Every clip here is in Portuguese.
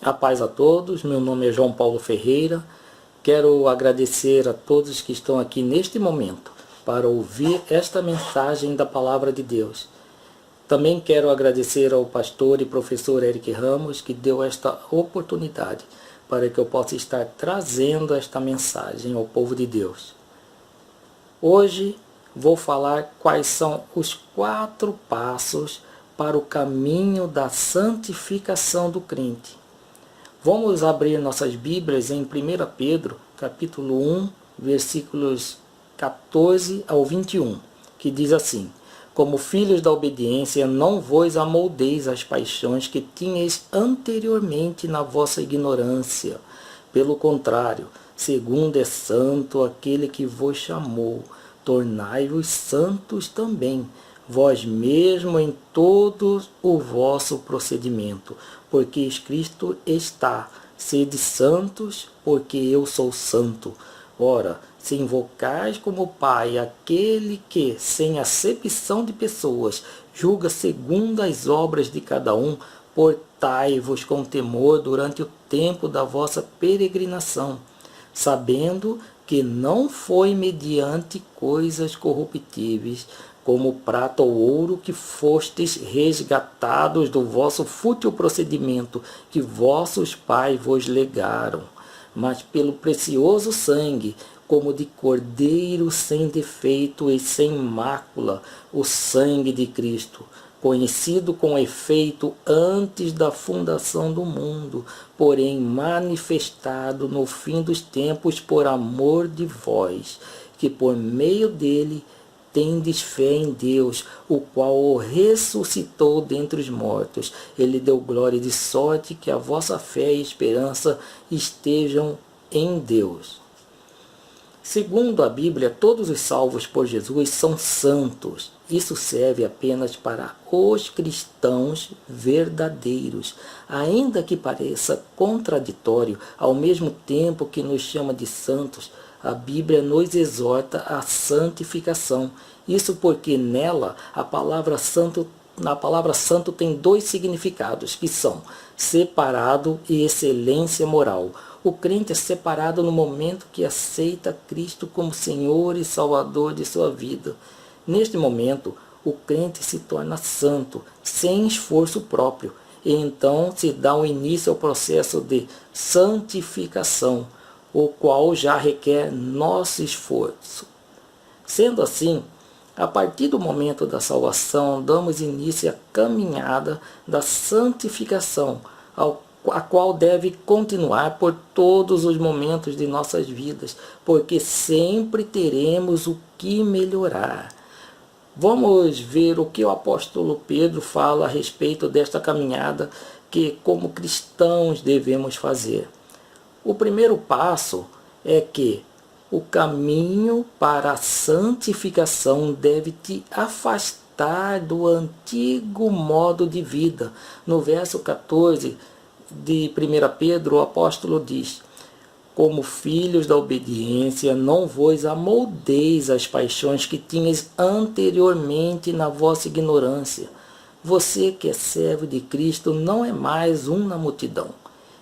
A paz a todos, meu nome é João Paulo Ferreira. Quero agradecer a todos que estão aqui neste momento para ouvir esta mensagem da Palavra de Deus. Também quero agradecer ao pastor e professor Eric Ramos, que deu esta oportunidade para que eu possa estar trazendo esta mensagem ao povo de Deus. Hoje vou falar quais são os 4 passos para o caminho da santificação do crente. Vamos abrir nossas Bíblias em 1 Pedro, capítulo 1, versículos 14 ao 21, que diz assim: Como filhos da obediência, não vos amoldeis às paixões que tinhais anteriormente na vossa ignorância. Pelo contrário, segundo é santo aquele que vos chamou, tornai-vos santos também, vós mesmo em todo o vosso procedimento, porque escrito está: sede santos, porque eu sou santo. Ora, se invocais como Pai aquele que, sem acepção de pessoas, julga segundo as obras de cada um, portai-vos com temor durante o tempo da vossa peregrinação, sabendo que não foi mediante coisas corruptíveis, como prata ou ouro, que fostes resgatados do vosso fútil procedimento que vossos pais vos legaram, mas pelo precioso sangue, como de cordeiro sem defeito e sem mácula, o sangue de Cristo, conhecido com efeito antes da fundação do mundo, porém manifestado no fim dos tempos por amor de vós, que por meio dele tendes fé em Deus, o qual o ressuscitou dentre os mortos. Ele deu glória, de sorte que a vossa fé e esperança estejam em Deus. Segundo a Bíblia, todos os salvos por Jesus são santos. Isso serve apenas para os cristãos verdadeiros. Ainda que pareça contraditório, ao mesmo tempo que nos chama de santos, a Bíblia nos exorta à santificação. Isso porque nela a palavra santo tem 2 significados, que são separado e excelência moral. O crente é separado no momento que aceita Cristo como Senhor e Salvador de sua vida. Neste momento, o crente se torna santo, sem esforço próprio, e então se dá um início ao processo de santificação, o qual já requer nosso esforço. Sendo assim, a partir do momento da salvação, damos início à caminhada da santificação, a qual deve continuar por todos os momentos de nossas vidas, porque sempre teremos o que melhorar. Vamos ver o que o apóstolo Pedro fala a respeito desta caminhada que, como cristãos, devemos fazer. O primeiro passo é que o caminho para a santificação deve te afastar do antigo modo de vida. No verso 14 de 1 Pedro, o apóstolo diz: Como filhos da obediência, não vos amoldeis às paixões que tinhas anteriormente na vossa ignorância. Você que é servo de Cristo não é mais um na multidão.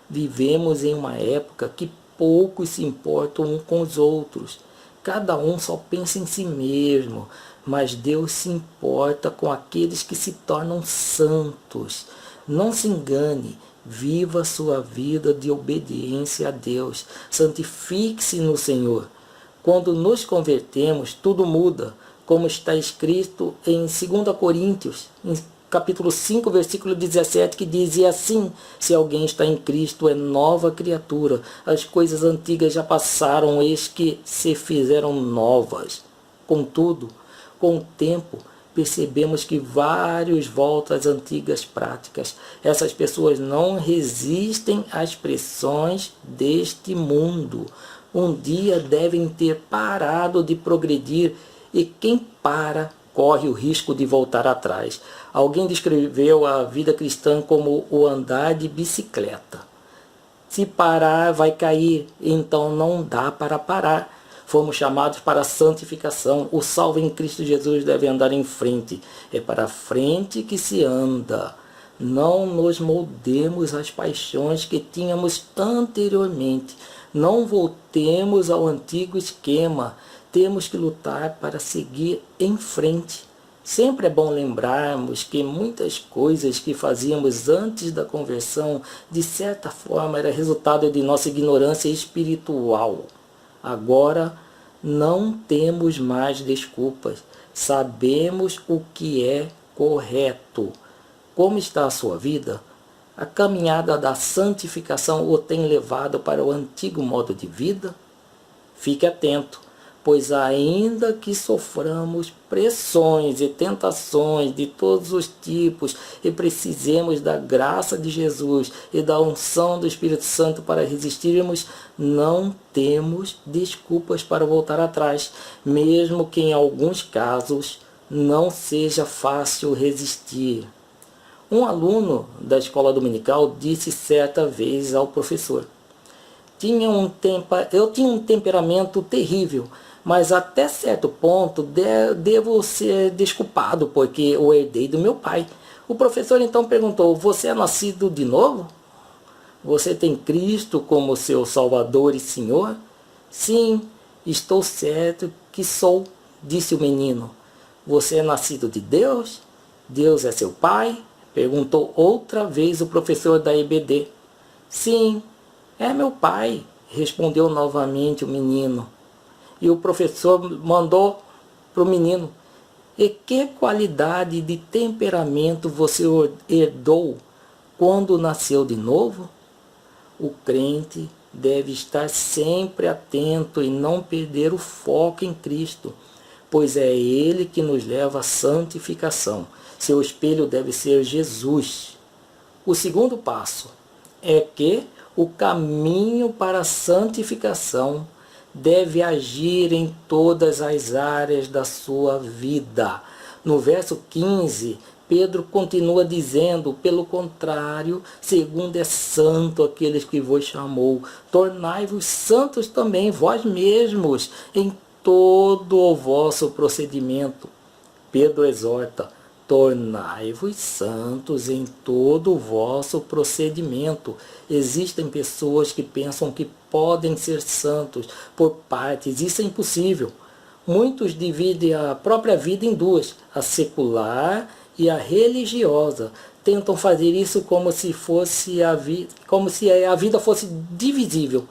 Vivemos em uma época que poucos se importam uns com os outros. Cada um só pensa em si mesmo, mas Deus se importa com aqueles que se tornam santos. Não se engane, viva sua vida de obediência a Deus. Santifique-se no Senhor. Quando nos convertemos, tudo muda, como está escrito em 2 Coríntios, capítulo 5, versículo 17, que diz: E assim, se alguém está em Cristo, é nova criatura. As coisas antigas já passaram, eis que se fizeram novas. Contudo, com o tempo, percebemos que vários voltam às antigas práticas. Essas pessoas não resistem às pressões deste mundo. Um dia devem ter parado de progredir, e quem para corre o risco de voltar atrás. Alguém descreveu a vida cristã como o andar de bicicleta. Se parar, vai cair, então não dá para parar. Fomos chamados para a santificação. O salvo em Cristo Jesus deve andar em frente. É para frente que se anda. Não nos moldemos às paixões que tínhamos anteriormente. Não voltemos ao antigo esquema. Temos que lutar para seguir em frente. Sempre é bom lembrarmos que muitas coisas que fazíamos antes da conversão, de certa forma, era resultado de nossa ignorância espiritual. Agora, não temos mais desculpas. Sabemos o que é correto. Como está a sua vida? A caminhada da santificação o tem levado para o antigo modo de vida? Fique atento, pois ainda que soframos pressões e tentações de todos os tipos e precisemos da graça de Jesus e da unção do Espírito Santo para resistirmos, não temos desculpas para voltar atrás, mesmo que em alguns casos não seja fácil resistir. Um aluno da escola dominical disse certa vez ao professor: eu tinha um temperamento terrível, mas até certo ponto devo ser desculpado, porque o herdei do meu pai. O professor então perguntou: você é nascido de novo? Você tem Cristo como seu Salvador e Senhor? Sim, estou certo que sou, disse o menino. Você é nascido de Deus? Deus é seu pai? Perguntou outra vez o professor da EBD. Sim, é meu pai, respondeu novamente o menino. E o professor mandou para o menino: e que qualidade de temperamento você herdou quando nasceu de novo? O crente deve estar sempre atento e não perder o foco em Cristo, pois é Ele que nos leva à santificação. Seu espelho deve ser Jesus. O segundo passo é que o caminho para a santificação deve agir em todas as áreas da sua vida. No verso 15, Pedro continua dizendo: pelo contrário, segundo é santo aqueles que vos chamou, tornai-vos santos também vós mesmos em todo o vosso procedimento. Pedro exorta: tornai-vos santos em todo o vosso procedimento. Existem pessoas que pensam que podem ser santos por partes. Isso é impossível. Muitos dividem a própria vida em duas, a secular e a religiosa. Tentam fazer isso como se a vida fosse divisível.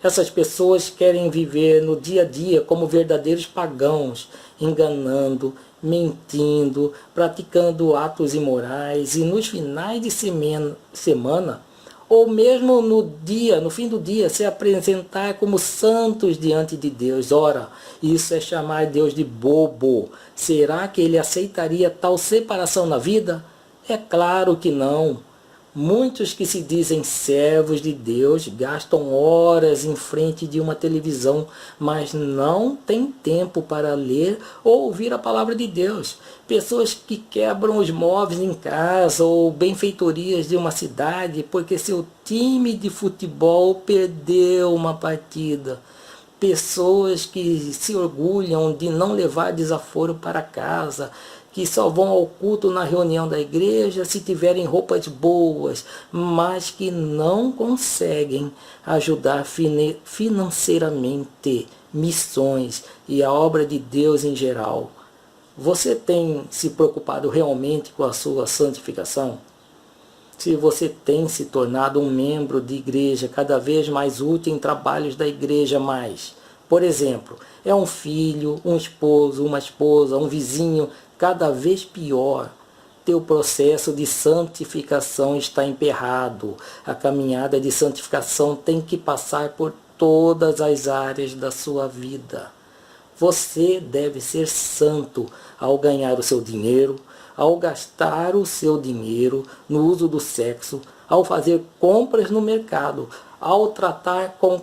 Essas pessoas querem viver no dia a dia como verdadeiros pagãos, enganando, mentindo, praticando atos imorais, e nos finais de semana, ou mesmo no fim do dia, se apresentar como santos diante de Deus. Ora, isso é chamar Deus de bobo. Será que ele aceitaria tal separação na vida? É claro que não. Muitos que se dizem servos de Deus gastam horas em frente de uma televisão, mas não têm tempo para ler ou ouvir a palavra de Deus. Pessoas que quebram os móveis em casa ou benfeitorias de uma cidade porque seu time de futebol perdeu uma partida. Pessoas que se orgulham de não levar desaforo para casa, que só vão ao culto na reunião da igreja se tiverem roupas boas, mas que não conseguem ajudar financeiramente missões e a obra de Deus em geral. Você tem se preocupado realmente com a sua santificação? Se você tem se tornado um membro de igreja cada vez mais útil em trabalhos da igreja por exemplo, é um filho, um esposo, uma esposa, um vizinho, cada vez pior. Teu processo de santificação está emperrado. A caminhada de santificação tem que passar por todas as áreas da sua vida. Você deve ser santo ao ganhar o seu dinheiro, ao gastar o seu dinheiro no uso do sexo, ao fazer compras no mercado, ao tratar com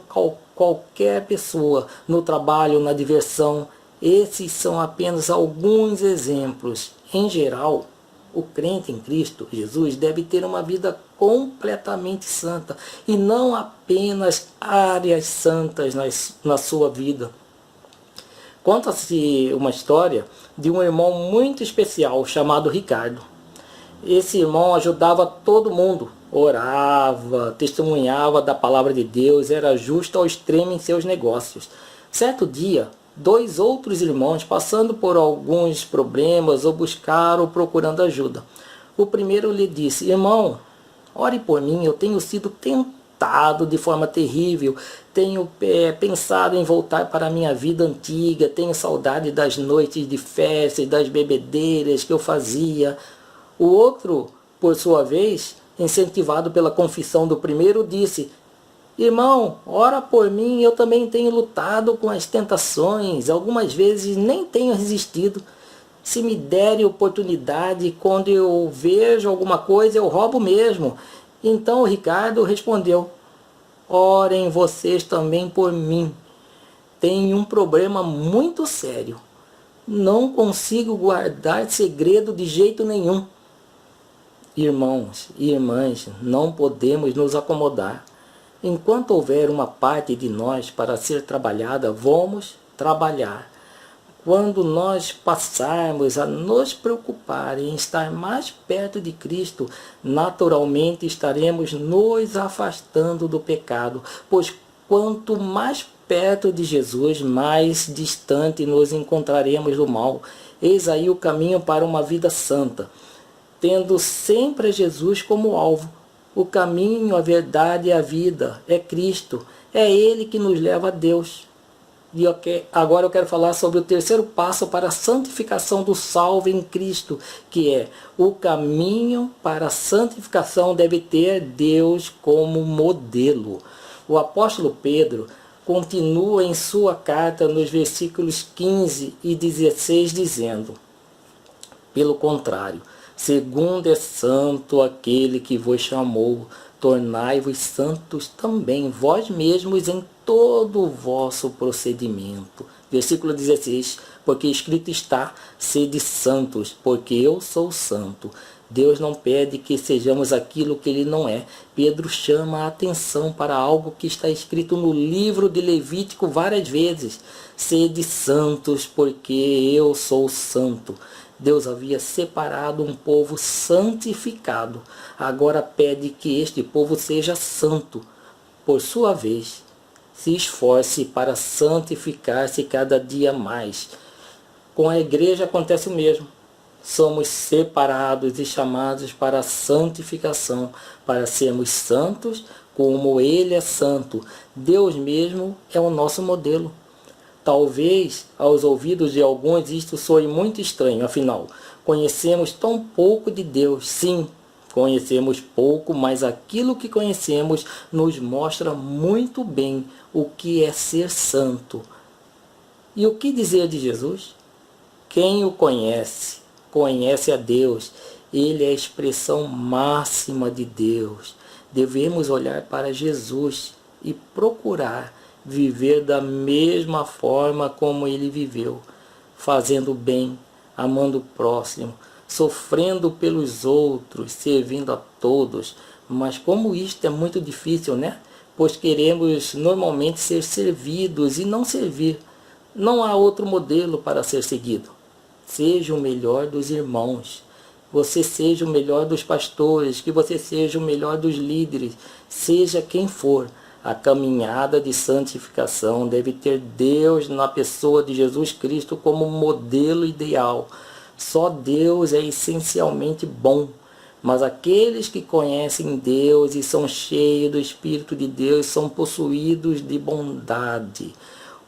qualquer pessoa, no trabalho, na diversão. Esses são apenas alguns exemplos. Em geral, o crente em Cristo Jesus deve ter uma vida completamente santa e não apenas áreas santas na sua vida. Conta-se uma história de um irmão muito especial chamado Ricardo. Esse irmão ajudava todo mundo, orava, testemunhava da palavra de Deus, era justo ao extremo em seus negócios. Certo dia, 2 outros irmãos, passando por alguns problemas, o buscaram procurando ajuda. O primeiro lhe disse: irmão, ore por mim, eu tenho sido tentado de forma terrível, tenho pensado em voltar para a minha vida antiga, tenho saudade das noites de festa e das bebedeiras que eu fazia. O outro, por sua vez, incentivado pela confissão do primeiro, disse: irmão, ora por mim, eu também tenho lutado com as tentações, algumas vezes nem tenho resistido. Se me derem oportunidade, quando eu vejo alguma coisa, eu roubo mesmo. Então o Ricardo respondeu: orem vocês também por mim. Tenho um problema muito sério. Não consigo guardar segredo de jeito nenhum. Irmãos e irmãs, não podemos nos acomodar. Enquanto houver uma parte de nós para ser trabalhada, vamos trabalhar. Quando nós passarmos a nos preocupar em estar mais perto de Cristo, naturalmente estaremos nos afastando do pecado, pois quanto mais perto de Jesus, mais distante nos encontraremos do mal. Eis aí o caminho para uma vida santa, tendo sempre Jesus como alvo. O caminho, a verdade e a vida é Cristo. É Ele que nos leva a Deus. E agora eu quero falar sobre o terceiro passo para a santificação do salvo em Cristo, que é: o caminho para a santificação deve ter Deus como modelo. O apóstolo Pedro continua em sua carta nos versículos 15 e 16 dizendo: pelo contrário, segundo é santo aquele que vos chamou, tornai-vos santos também vós mesmos em todo o vosso procedimento. Versículo 16, porque escrito está: sede santos, porque eu sou santo. Deus não pede que sejamos aquilo que Ele não é. Pedro chama a atenção para algo que está escrito no livro de Levítico várias vezes: sede santos, porque eu sou santo. Deus havia separado um povo santificado. Agora pede que este povo seja santo. Por sua vez, se esforce para santificar-se cada dia mais. Com a igreja acontece o mesmo. Somos separados e chamados para a santificação, para sermos santos como Ele é santo. Deus mesmo é o nosso modelo. Talvez aos ouvidos de alguns isto soe muito estranho, afinal, conhecemos tão pouco de Deus. Sim, conhecemos pouco, mas aquilo que conhecemos nos mostra muito bem o que é ser santo. E o que dizer de Jesus? Quem o conhece, conhece a Deus. Ele é a expressão máxima de Deus. Devemos olhar para Jesus e procurar viver da mesma forma como Ele viveu, fazendo o bem, amando o próximo, sofrendo pelos outros, servindo a todos. Mas como isto é muito difícil, né? Pois queremos normalmente ser servidos e não servir. Não há outro modelo para ser seguido. Seja o melhor dos irmãos. Você seja o melhor dos pastores, que você seja o melhor dos líderes, seja quem for. A caminhada de santificação deve ter Deus na pessoa de Jesus Cristo como modelo ideal. Só Deus é essencialmente bom, mas aqueles que conhecem Deus e são cheios do Espírito de Deus são possuídos de bondade.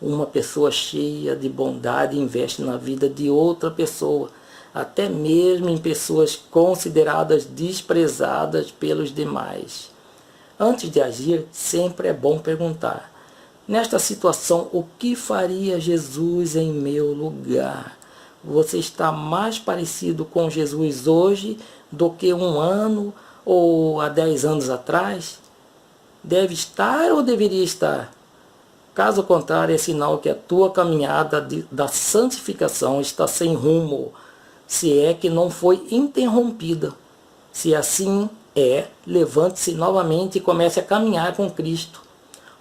Uma pessoa cheia de bondade investe na vida de outra pessoa, até mesmo em pessoas consideradas desprezadas pelos demais. Antes de agir, sempre é bom perguntar: nesta situação, o que faria Jesus em meu lugar? Você está mais parecido com Jesus hoje do que 1 ano ou há 10 anos atrás? Deve estar ou deveria estar? Caso contrário, é sinal que a tua caminhada da santificação está sem rumo, se é que não foi interrompida. Se assim levante-se novamente e comece a caminhar com Cristo.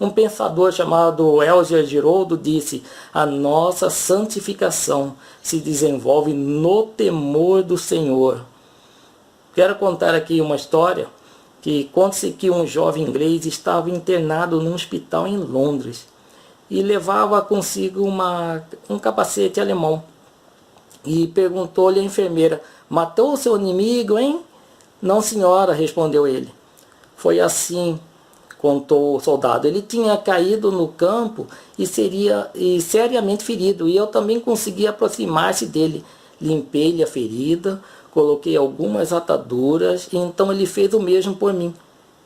Um pensador chamado Elzer Giroldo disse: a nossa santificação se desenvolve no temor do Senhor. Quero contar aqui uma história que conta-se que um jovem inglês estava internado num hospital em Londres e levava consigo um capacete alemão. E perguntou-lhe a enfermeira: matou o seu inimigo, hein? Não, senhora, respondeu ele. Foi assim, contou o soldado. Ele tinha caído no campo e seriamente ferido, e eu também consegui aproximar-se dele. Limpei-lhe a ferida, coloquei algumas ataduras, e então ele fez o mesmo por mim.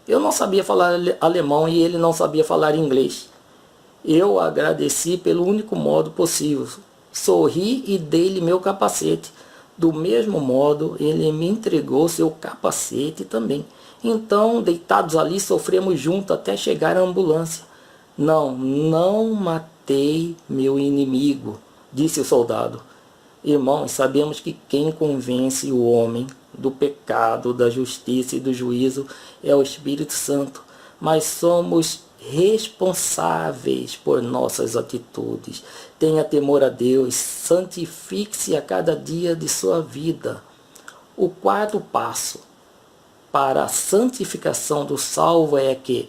Eu não sabia falar alemão e ele não sabia falar inglês. Eu agradeci pelo único modo possível. Sorri e dei-lhe meu capacete. Do mesmo modo, ele me entregou seu capacete também. Então, deitados ali, sofremos juntos até chegar à ambulância. Não matei meu inimigo, disse o soldado. Irmãos, sabemos que quem convence o homem do pecado, da justiça e do juízo é o Espírito Santo, mas somos responsáveis por nossas atitudes. Tenha temor a Deus, santifique-se a cada dia de sua vida. O quarto passo para a santificação do salvo é que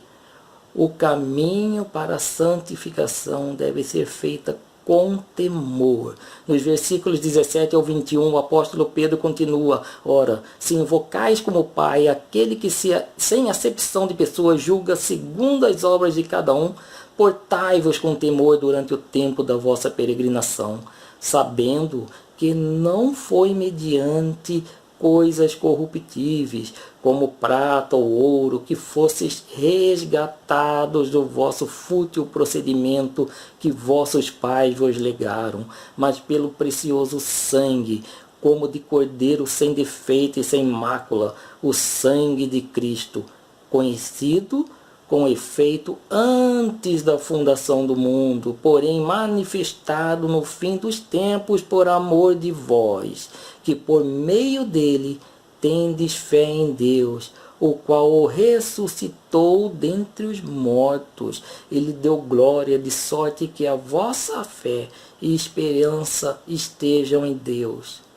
o caminho para a santificação deve ser feito com temor. Nos versículos 17 ao 21, o apóstolo Pedro continua: ora, se invocais como Pai aquele que sem acepção de pessoas julga segundo as obras de cada um, portai-vos com temor durante o tempo da vossa peregrinação, sabendo que não foi mediante coisas corruptíveis, como prata ou ouro, que fosseis resgatados do vosso fútil procedimento que vossos pais vos legaram, mas pelo precioso sangue, como de cordeiro sem defeito e sem mácula, o sangue de Cristo, conhecido com efeito antes da fundação do mundo, porém manifestado no fim dos tempos por amor de vós, que por meio dele tendes fé em Deus, o qual o ressuscitou dentre os mortos. Ele deu glória, de sorte que a vossa fé e esperança estejam em Deus.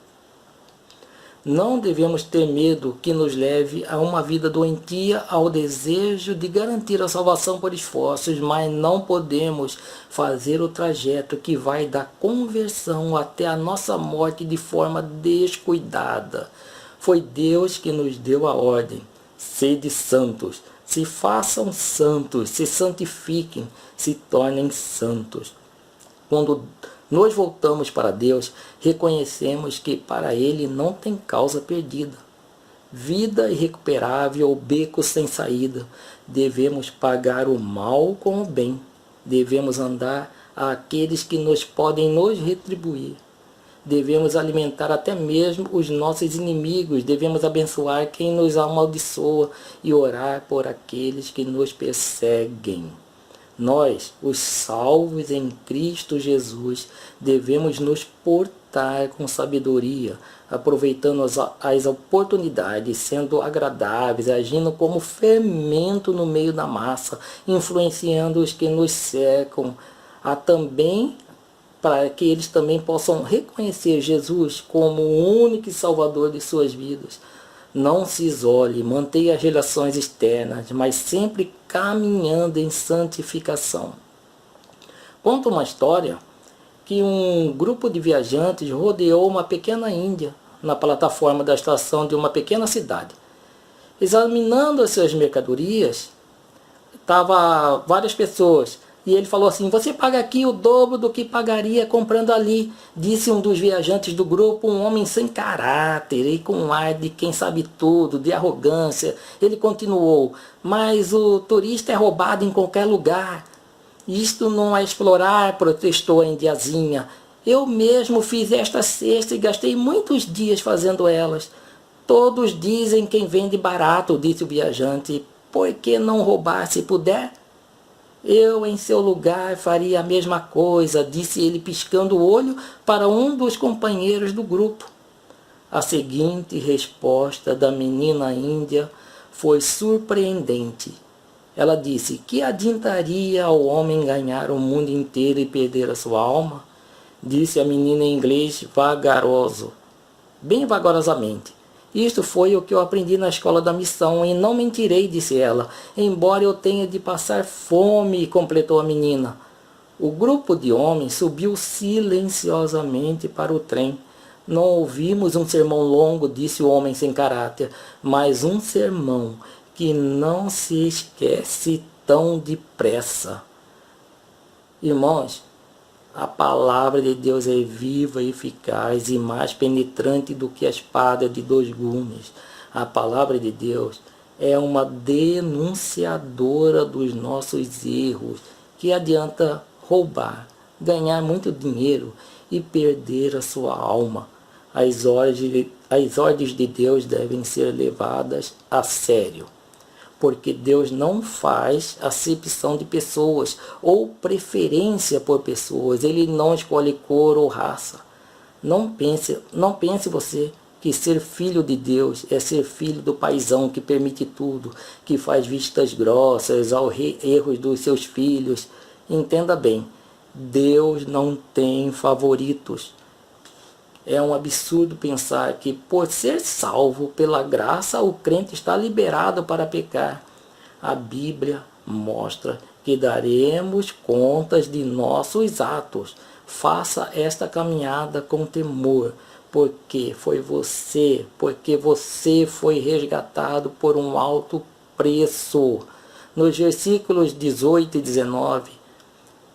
Não devemos ter medo que nos leve a uma vida doentia, ao desejo de garantir a salvação por esforços, mas não podemos fazer o trajeto que vai da conversão até a nossa morte de forma descuidada. Foi Deus que nos deu a ordem: sede santos, se façam santos, se santifiquem, se tornem santos. Quando nos voltamos para Deus, reconhecemos que para Ele não tem causa perdida. Vida irrecuperável ou beco sem saída. Devemos pagar o mal com o bem. Devemos andar àqueles que podem nos retribuir. Devemos alimentar até mesmo os nossos inimigos. Devemos abençoar quem nos amaldiçoa e orar por aqueles que nos perseguem. Nós, os salvos em Cristo Jesus, devemos nos portar com sabedoria, aproveitando as oportunidades, sendo agradáveis, agindo como fermento no meio da massa, influenciando os que nos cercam, para que eles também possam reconhecer Jesus como o único Salvador de suas vidas. Não se isole, mantenha as relações externas, mas sempre caminhando em santificação. Conta uma história que um grupo de viajantes rodeou uma pequena Índia na plataforma da estação de uma pequena cidade. Examinando as suas mercadorias, estavam várias pessoas. E ele falou assim: você paga aqui o dobro do que pagaria comprando ali, disse um dos viajantes do grupo, um homem sem caráter e com um ar de quem sabe tudo, de arrogância. Ele continuou: mas o turista é roubado em qualquer lugar. Isto não é explorar, protestou a indiazinha. Eu mesmo fiz esta cesta e gastei muitos dias fazendo elas. Todos dizem quem vende barato, disse o viajante. Por que não roubar se puder? Eu, em seu lugar, faria a mesma coisa, disse ele piscando o olho para um dos companheiros do grupo. A seguinte resposta da menina índia foi surpreendente. Ela disse: que adiantaria ao homem ganhar o mundo inteiro e perder a sua alma? Disse a menina em inglês bem vagarosamente. Isto foi o que eu aprendi na escola da missão, e não mentirei, disse ela, embora eu tenha de passar fome, completou a menina. O grupo de homens subiu silenciosamente para o trem. Não ouvimos um sermão longo, disse o homem sem caráter, mas um sermão que não se esquece tão depressa. Irmãos, a palavra de Deus é viva, eficaz e mais penetrante do que a espada de dois gumes. A palavra de Deus é uma denunciadora dos nossos erros. Que adianta roubar, ganhar muito dinheiro e perder a sua alma. As ordens de Deus devem ser levadas a sério, porque Deus não faz acepção de pessoas ou preferência por pessoas. Ele não escolhe cor ou raça. Não pense você que ser filho de Deus é ser filho do paizão que permite tudo, que faz vistas grossas aos erros dos seus filhos. Entenda bem, Deus não tem favoritos. É um absurdo pensar que, por ser salvo pela graça, o crente está liberado para pecar. A Bíblia mostra que daremos contas de nossos atos. Faça esta caminhada com temor, porque você foi resgatado por um alto preço. Nos versículos 18 e 19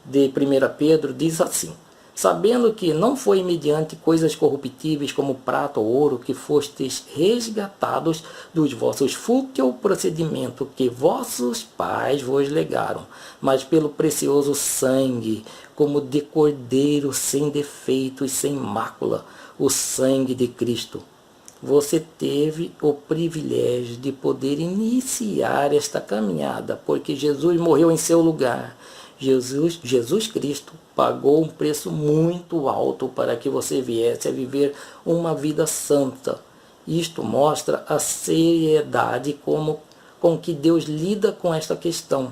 de 1 Pedro diz assim: sabendo que não foi mediante coisas corruptíveis como prata ou ouro que fostes resgatados dos vossos fútil procedimento que vossos pais vos legaram, mas pelo precioso sangue, como de cordeiro sem defeito e sem mácula, o sangue de Cristo. Você teve o privilégio de poder iniciar esta caminhada, porque Jesus morreu em seu lugar. Jesus Cristo pagou um preço muito alto para que você viesse a viver uma vida santa. Isto mostra a seriedade com que Deus lida com esta questão.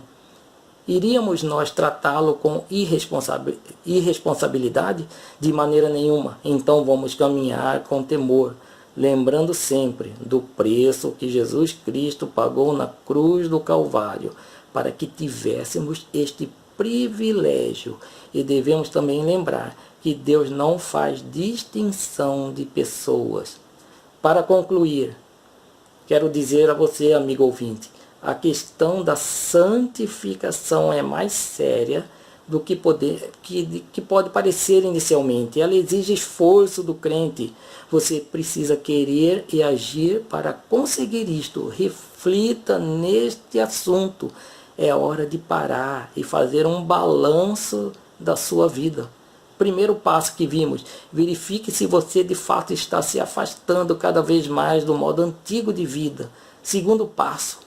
Iríamos nós tratá-lo com irresponsabilidade? De maneira nenhuma. Então vamos caminhar com temor, lembrando sempre do preço que Jesus Cristo pagou na cruz do Calvário, para que tivéssemos este privilégio. E devemos também lembrar que Deus não faz distinção de pessoas. Para concluir, quero dizer a você, amigo ouvinte, a questão da santificação é mais séria do que pode parecer inicialmente. Ela exige esforço do crente. Você precisa querer e agir para conseguir isto. Reflita neste assunto. É hora de parar e fazer um balanço da sua vida. Primeiro passo que vimos: verifique se você de fato está se afastando cada vez mais do modo antigo de vida. Segundo passo: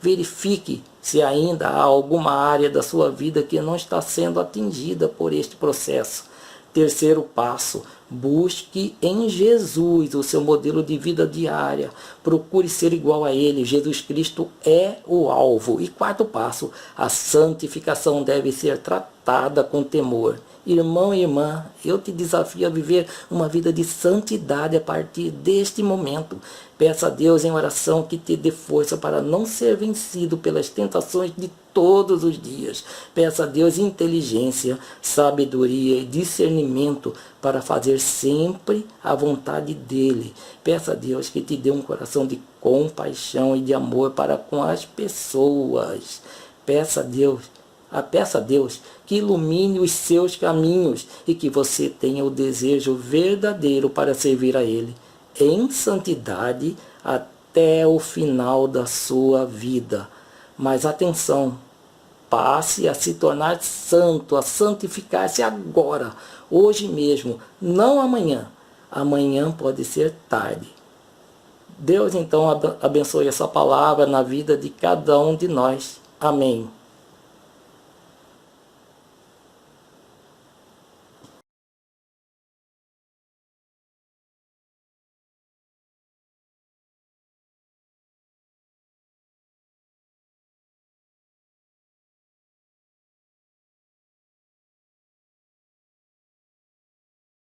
verifique se ainda há alguma área da sua vida que não está sendo atingida por este processo. Terceiro passo: busque em Jesus o seu modelo de vida diária. Procure ser igual a Ele. Jesus Cristo é o alvo. E quarto passo: a santificação deve ser tratada com temor. Irmão e irmã, eu te desafio a viver uma vida de santidade a partir deste momento. Peça a Deus em oração que te dê força para não ser vencido pelas tentações de todos os dias. Peça a Deus inteligência, sabedoria e discernimento para fazer sempre a vontade dEle. Peça a Deus que te dê um coração de compaixão e de amor para com as pessoas. Peça a Deus que ilumine os seus caminhos e que você tenha o desejo verdadeiro para servir a Ele em santidade até o final da sua vida. Mas atenção, passe a se tornar santo, a santificar-se agora, hoje mesmo, não amanhã. Amanhã pode ser tarde. Deus então abençoe essa palavra na vida de cada um de nós. Amém.